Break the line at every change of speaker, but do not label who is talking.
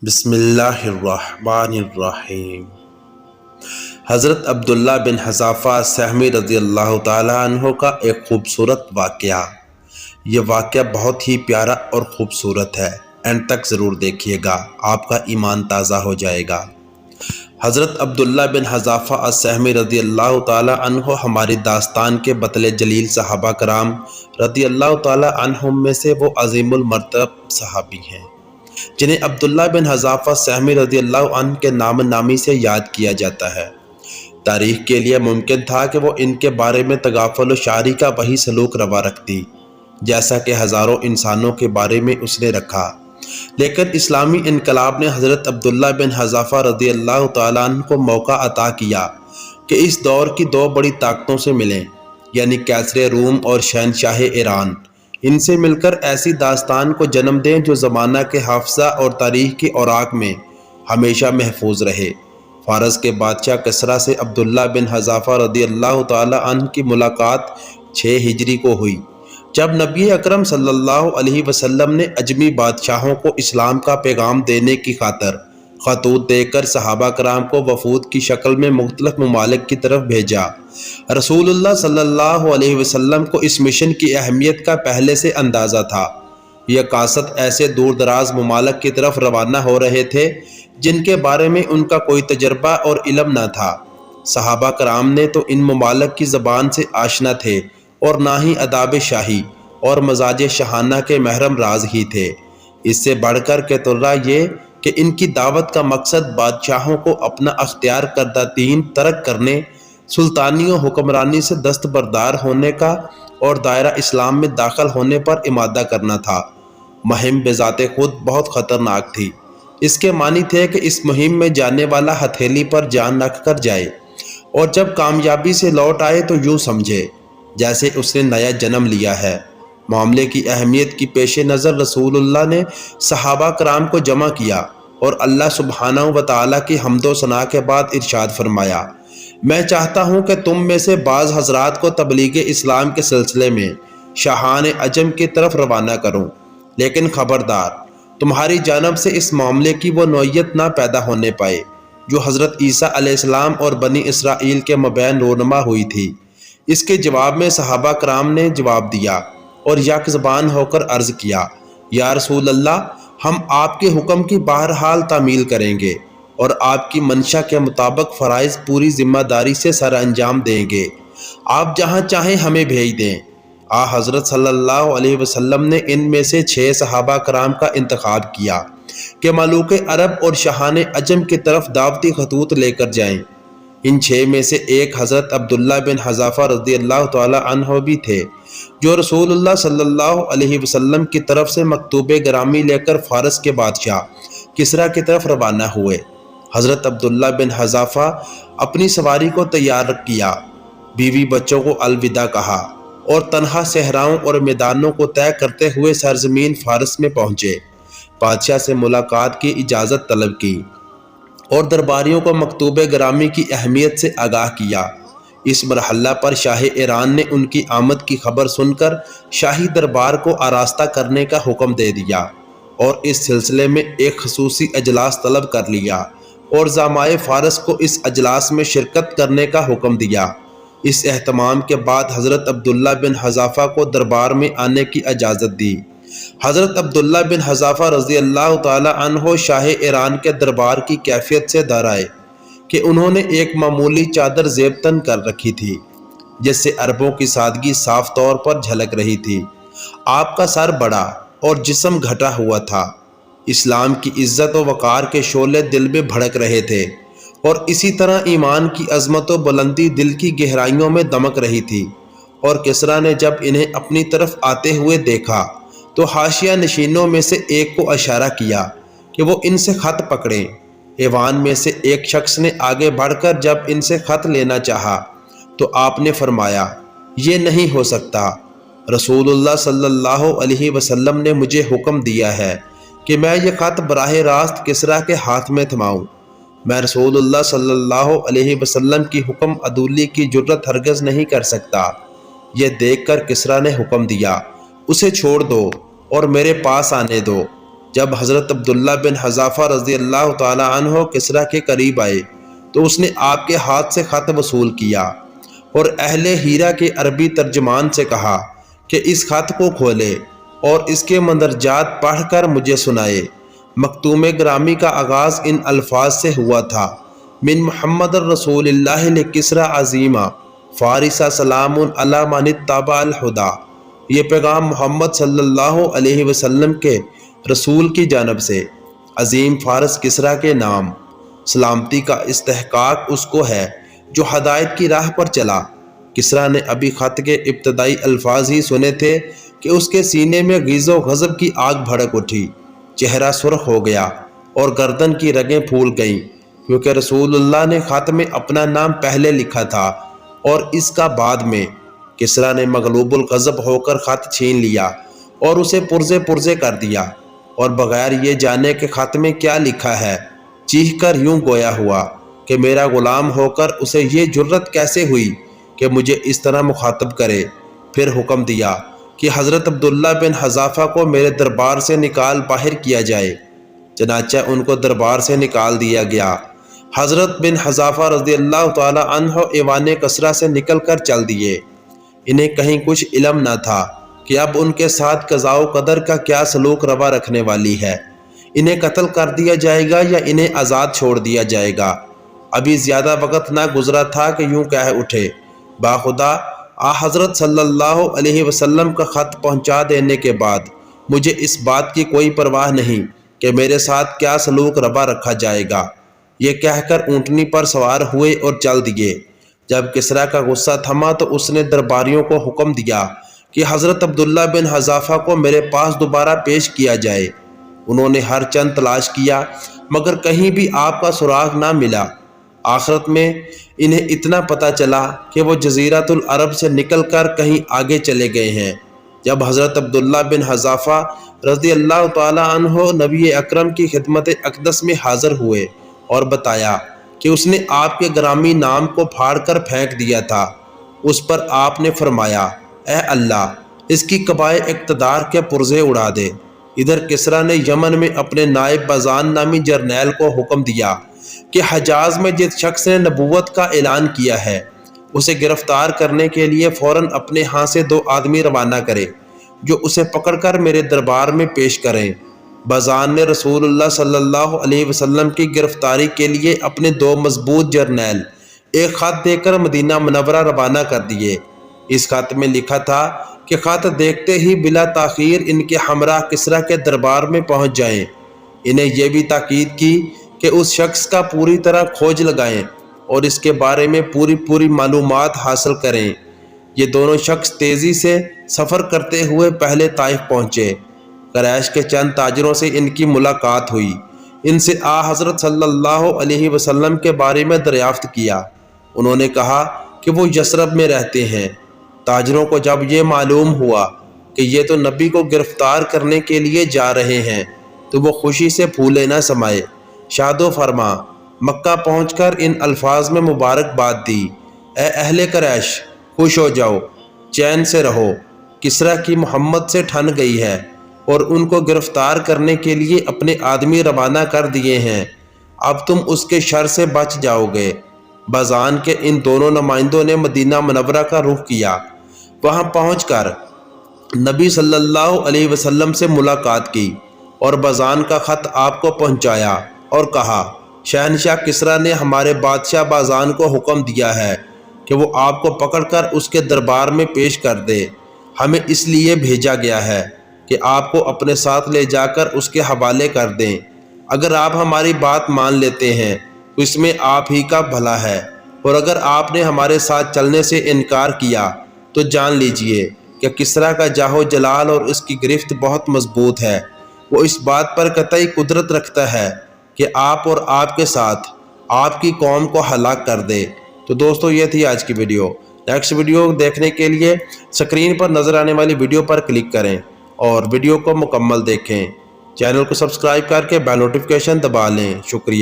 بسم اللہ الرحمن الرحیم۔ حضرت عبداللہ بن حذافہ سہمی رضی اللہ تعالیٰ عنہ کا ایک خوبصورت واقعہ۔ یہ واقعہ بہت ہی پیارا اور خوبصورت ہے، اینڈ تک ضرور دیکھیے گا، آپ کا ایمان تازہ ہو جائے گا۔ حضرت عبداللہ بن حذافہ سہمی رضی اللہ تعالیٰ عنہ ہماری داستان کے بطل جلیل صحابہ کرام رضی اللہ تعالیٰ عنہم میں سے وہ عظیم المرتبہ صحابی ہیں جنہیں عبداللہ بن حذافہ سہمی رضی اللہ عنہ کے نام نامی سے یاد کیا جاتا ہے۔ تاریخ کے لیے ممکن تھا کہ وہ ان کے بارے میں تغافل و شعاری کا وہی سلوک روا رکھتی جیسا کہ ہزاروں انسانوں کے بارے میں اس نے رکھا، لیکن اسلامی انقلاب نے حضرت عبداللہ بن حذافہ رضی اللہ تعالیٰ عنہ کو موقع عطا کیا کہ اس دور کی دو بڑی طاقتوں سے ملیں، یعنی کیسر روم اور شہنشاہ ایران۔ ان سے مل کر ایسی داستان کو جنم دیں جو زمانہ کے حافظہ اور تاریخ کے اوراق میں ہمیشہ محفوظ رہے۔ فارس کے بادشاہ کسریٰ سے عبداللہ بن حذافہ رضی اللہ تعالیٰ عنہ کی ملاقات 6 ہجری کو ہوئی، جب نبی اکرم صلی اللہ علیہ وسلم نے عجمی بادشاہوں کو اسلام کا پیغام دینے کی خاطر خطوط دے کر صحابہ کرام کو وفود کی شکل میں مختلف ممالک کی طرف بھیجا۔ رسول اللہ صلی اللہ علیہ وسلم کو اس مشن کی اہمیت کا پہلے سے اندازہ تھا۔ یہ قاصد ایسے دور دراز ممالک کی طرف روانہ ہو رہے تھے جن کے بارے میں ان کا کوئی تجربہ اور علم نہ تھا۔ صحابہ کرام نے تو ان ممالک کی زبان سے آشنا تھے اور نہ ہی آداب شاہی اور مزاج شاہانہ کے محرم راز ہی تھے۔ اس سے بڑھ کر کے ترا یہ کہ ان کی دعوت کا مقصد بادشاہوں کو اپنا اختیار کردہ دین ترک کرنے، سلطانی و حکمرانی سے دستبردار ہونے کا اور دائرہ اسلام میں داخل ہونے پر امادہ کرنا تھا۔ مہم بذات خود بہت خطرناک تھی۔ اس کے معنی تھے کہ اس مہم میں جانے والا ہتھیلی پر جان رکھ کر جائے اور جب کامیابی سے لوٹ آئے تو یوں سمجھے جیسے اس نے نیا جنم لیا ہے۔ معاملے کی اہمیت کی پیش نظر رسول اللہ نے صحابہ کرام کو جمع کیا اور اللہ سبحانہ و تعالیٰ کی حمد و ثنا کے بعد ارشاد فرمایا، میں چاہتا ہوں کہ تم میں سے بعض حضرات کو تبلیغ اسلام کے سلسلے میں شاہان عجم کی طرف روانہ کروں، لیکن خبردار تمہاری جانب سے اس معاملے کی وہ نوعیت نہ پیدا ہونے پائے جو حضرت عیسیٰ علیہ السلام اور بنی اسرائیل کے مابین رونما ہوئی تھی۔ اس کے جواب میں صحابہ کرام نے جواب دیا اور یک زبان ہو کر عرض کیا، یا رسول اللہ، ہم آپ کے حکم کی بہرحال تعمیل کریں گے اور آپ کی منشا کے مطابق فرائض پوری ذمہ داری سے سر انجام دیں گے۔ آپ جہاں چاہیں ہمیں بھیج دیں۔ حضرت صلی اللہ علیہ وسلم نے ان میں سے 6 صحابہ کرام کا انتخاب کیا کہ ملوک عرب اور شاہان عجم کی طرف دعوتی خطوط لے کر جائیں۔ ان 6 میں سے ایک حضرت عبداللہ بن حذافہ رضی اللہ تعالی عنہ بھی تھے، جو رسول اللہ صلی اللہ علیہ وسلم کی طرف سے مکتوب گرامی لے کر فارس کے بادشاہ کسریٰ کی طرف روانہ ہوئے۔ حضرت عبداللہ بن حذافہ اپنی سواری کو تیار کیا، بیوی بچوں کو الوداع کہا اور تنہا صحراؤں اور میدانوں کو طے کرتے ہوئے سرزمین فارس میں پہنچے۔ بادشاہ سے ملاقات کی اجازت طلب کی اور درباریوں کو مکتوب گرامی کی اہمیت سے آگاہ کیا۔ اس مرحلہ پر شاہ ایران نے ان کی آمد کی خبر سن کر شاہی دربار کو آراستہ کرنے کا حکم دے دیا اور اس سلسلے میں ایک خصوصی اجلاس طلب کر لیا اور زعمائے فارس کو اس اجلاس میں شرکت کرنے کا حکم دیا۔ اس اہتمام کے بعد حضرت عبداللہ بن حذافہ کو دربار میں آنے کی اجازت دی۔ حضرت عبداللہ بن حذافہ رضی اللہ تعالی عنہ شاہ ایران کے دربار کی کیفیت سے در آئے کہ انہوں نے ایک معمولی چادر زیب تن کر رکھی تھی جس سے عربوں کی سادگی صاف طور پر جھلک رہی تھی۔ آپ کا سر بڑا اور جسم گھٹا ہوا تھا۔ اسلام کی عزت و وقار کے شعلے دل میں بھڑک رہے تھے اور اسی طرح ایمان کی عظمت و بلندی دل کی گہرائیوں میں دمک رہی تھی۔ اور کسریٰ نے جب انہیں اپنی طرف آتے ہوئے دیکھا تو حاشیہ نشینوں میں سے ایک کو اشارہ کیا کہ وہ ان سے خط پکڑیں۔ ایوان میں سے ایک شخص نے آگے بڑھ کر جب ان سے خط لینا چاہا تو آپ نے فرمایا، یہ نہیں ہو سکتا۔ رسول اللہ صلی اللہ علیہ وسلم نے مجھے حکم دیا ہے کہ میں یہ خط براہ راست کسریٰ کے ہاتھ میں تھماؤں۔ میں رسول اللہ صلی اللہ علیہ وسلم کی حکم عدولی کی جرت ہرگز نہیں کر سکتا۔ یہ دیکھ کر کسریٰ نے حکم دیا، اسے چھوڑ دو اور میرے پاس آنے دو۔ جب حضرت عبداللہ بن حذافہ رضی اللہ تعالی عنہ کسریٰ کے قریب آئے تو اس نے آپ کے ہاتھ سے خط وصول کیا اور اہل ہیرا کے عربی ترجمان سے کہا کہ اس خط کو کھولے اور اس کے مندرجات پڑھ کر مجھے سنائے۔ مکتوم گرامی کا آغاز ان الفاظ سے ہوا تھا: من محمد الرسول اللہ لکسریٰ عظیمہ فارسہ سلام علی من اتبع الہدی۔ یہ پیغام محمد صلی اللہ علیہ وسلم کے رسول کی جانب سے عظیم فارس کسریٰ کے نام، سلامتی کا استحقاق اس کو ہے جو ہدایت کی راہ پر چلا۔ کسریٰ نے ابھی خط کے ابتدائی الفاظ ہی سنے تھے کہ اس کے سینے میں غیظ و غضب کی آگ بھڑک اٹھی، چہرہ سرخ ہو گیا اور گردن کی رگیں پھول گئیں، کیونکہ رسول اللہ نے خط میں اپنا نام پہلے لکھا تھا اور اس کا بعد میں۔ کسریٰ نے مغلوب الغضب ہو کر خط چھین لیا اور اسے پرزے پرزے کر دیا، اور بغیر یہ جانے کہ خط میں کیا لکھا ہے چیخ کر یوں گویا ہوا کہ میرا غلام ہو کر اسے یہ جرت کیسے ہوئی کہ مجھے اس طرح مخاطب کرے۔ پھر حکم دیا کہ حضرت عبداللہ بن حذافہ کو میرے دربار سے نکال باہر کیا جائے۔ چنانچہ ان کو دربار سے نکال دیا گیا۔ حضرت بن حذافہ رضی اللہ تعالی عنہ ایوان کسریٰ سے نکل کر چل دیے۔ انہیں کہیں کچھ علم نہ تھا کہ اب ان کے ساتھ قضاء و قدر کا کیا سلوک روا رکھنے والی ہے، انہیں قتل کر دیا جائے گا یا انہیں آزاد چھوڑ دیا جائے گا۔ ابھی زیادہ وقت نہ گزرا تھا کہ یوں کہہ اٹھے: باخدا حضرت صلی اللہ علیہ وسلم کا خط پہنچا دینے کے بعد مجھے اس بات کی کوئی پرواہ نہیں کہ میرے ساتھ کیا سلوک روا رکھا جائے گا۔ یہ کہہ کر اونٹنی پر سوار ہوئے اور چل دیے۔ جب کسریٰ کا غصہ تھما تو اس نے درباریوں کو حکم دیا کہ حضرت عبداللہ بن حذافہ کو میرے پاس دوبارہ پیش کیا جائے۔ انہوں نے ہر چند تلاش کیا مگر کہیں بھی آپ کا سراغ نہ ملا۔ آخرت میں انہیں اتنا پتہ چلا کہ وہ جزیرۃ العرب سے نکل کر کہیں آگے چلے گئے ہیں۔ جب حضرت عبداللہ بن حذافہ رضی اللہ تعالی عنہ نبی اکرم کی خدمت اقدس میں حاضر ہوئے اور بتایا کہ اس نے آپ کے گرامی نام کو پھاڑ کر پھینک دیا تھا، اس پر آپ نے فرمایا: اے اللہ، اس کی قبائے اقتدار کے پرزے اڑا دے۔ ادھر کسریٰ نے یمن میں اپنے نائب بازان نامی جرنیل کو حکم دیا کہ حجاز میں جس شخص نے نبوت کا اعلان کیا ہے اسے گرفتار کرنے کے لیے فوراً اپنے ہاں سے 2 آدمی روانہ کرے جو اسے پکڑ کر میرے دربار میں پیش کریں۔ بازان نے رسول اللہ صلی اللہ علیہ وسلم کی گرفتاری کے لیے اپنے 2 مضبوط جرنیل ایک خط دے کر مدینہ منورہ روانہ کر دیے۔ اس خط میں لکھا تھا کہ خط دیکھتے ہی بلا تاخیر ان کے ہمراہ کسریٰ کے دربار میں پہنچ جائیں۔ انہیں یہ بھی تاکید کی کہ اس شخص کا پوری طرح کھوج لگائیں اور اس کے بارے میں پوری معلومات حاصل کریں۔ یہ دونوں شخص تیزی سے سفر کرتے ہوئے پہلے طائف پہنچے۔ قریش کے چند تاجروں سے ان کی ملاقات ہوئی۔ ان سے حضرت صلی اللہ علیہ وسلم کے بارے میں دریافت کیا۔ انہوں نے کہا کہ وہ یثرب میں رہتے ہیں۔ تاجروں کو جب یہ معلوم ہوا کہ یہ تو نبی کو گرفتار کرنے کے لیے جا رہے ہیں تو وہ خوشی سے پھولے نہ سمائے۔ شاد و فرما مکہ پہنچ کر ان الفاظ میں مبارکباد دی: اے اہل قریش، خوش ہو جاؤ، چین سے رہو، کسریٰ کی محمد سے ٹھن گئی ہے اور ان کو گرفتار کرنے کے لیے اپنے آدمی روانہ کر دیے ہیں، اب تم اس کے شر سے بچ جاؤ گے۔ بازان کے ان دونوں نمائندوں نے مدینہ منورہ کا رخ کیا۔ وہاں پہنچ کر نبی صلی اللہ علیہ وسلم سے ملاقات کی اور بازان کا خط آپ کو پہنچایا اور کہا: شہنشاہ کسریٰ نے ہمارے بادشاہ بازان کو حکم دیا ہے کہ وہ آپ کو پکڑ کر اس کے دربار میں پیش کر دے۔ ہمیں اس لیے بھیجا گیا ہے کہ آپ کو اپنے ساتھ لے جا کر اس کے حوالے کر دیں۔ اگر آپ ہماری بات مان لیتے ہیں تو اس میں آپ ہی کا بھلا ہے، اور اگر آپ نے ہمارے ساتھ چلنے سے انکار کیا تو جان لیجئے کہ کسریٰ کا جاہ و جلال اور اس کی گرفت بہت مضبوط ہے۔ وہ اس بات پر قطعی قدرت رکھتا ہے کہ آپ اور آپ کے ساتھ آپ کی قوم کو ہلاک کر دے۔ تو دوستو، یہ تھی آج کی ویڈیو۔ نیکسٹ ویڈیو دیکھنے کے لیے سکرین پر نظر آنے والی ویڈیو پر کلک کریں اور ویڈیو کو مکمل دیکھیں۔ چینل کو سبسکرائب کر کے بیل نوٹیفیکیشن دبا لیں۔ شکریہ۔